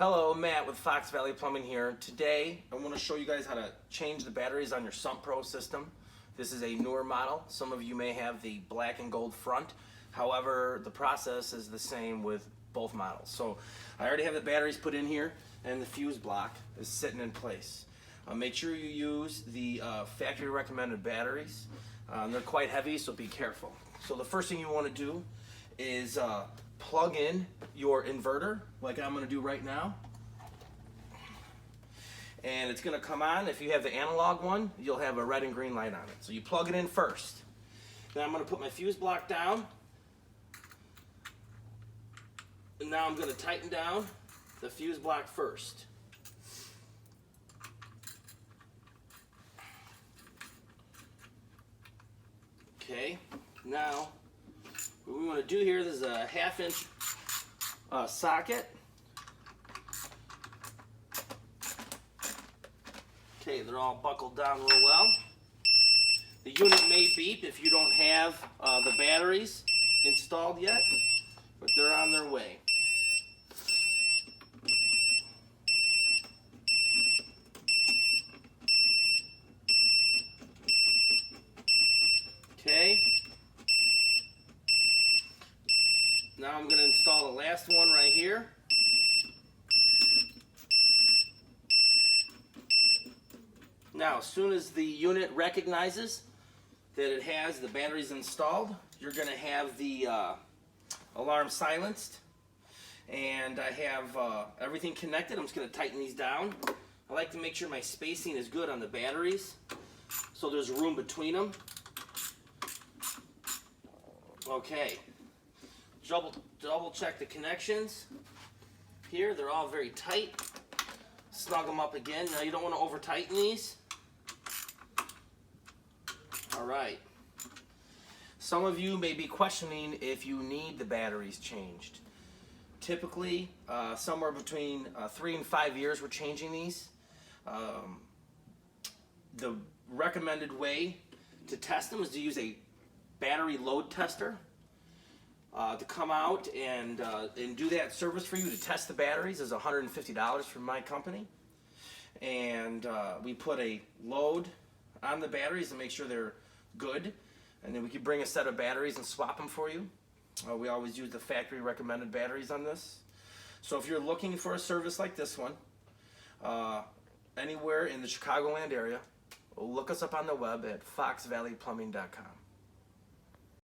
Hello, Matt with Fox Valley Plumbing here. Today, I want to show you guys how to change the batteries on your Sumpro system. This is a newer model. Some of you may have the black and gold front. However, the process is the same with both models. So I already have the batteries put in here and the fuse block is sitting in place. Make sure you use the factory recommended batteries. They're quite heavy, so be careful. So the first thing you want to do is plug in your inverter, like I'm going to do right now. And it's going to come on. If you have the analog one, you'll have a red and green light on it. So you plug it in first. Then I'm going to put my fuse block down. And now I'm going to tighten down the fuse block first. Okay, now what we want to do here, this is a 1/2 inch socket. Okay, they're all buckled down real well. The unit may beep if you don't have the batteries installed yet, but they're on their way. Okay. Now I'm going to install the last one right here. Now, as soon as the unit recognizes that it has the batteries installed, you're going to have the alarm silenced. And I have everything connected. I'm just going to tighten these down. I like to make sure my spacing is good on the batteries, so there's room between them. Okay. Double check the connections. Here, they're all very tight. Snug them up again. Now you don't want to over tighten these. Alright. Some of you may be questioning if you need the batteries changed. Typically, somewhere between 3 and 5 years we're changing these. The recommended way to test them is to use a battery load tester. To come out and do that service for you to test the batteries is $150 from my company. And we put a load on the batteries to make sure they're good. And then we can bring a set of batteries and swap them for you. We always use the factory recommended batteries on this. So if you're looking for a service like this one, anywhere in the Chicagoland area, look us up on the web at foxvalleyplumbing.com.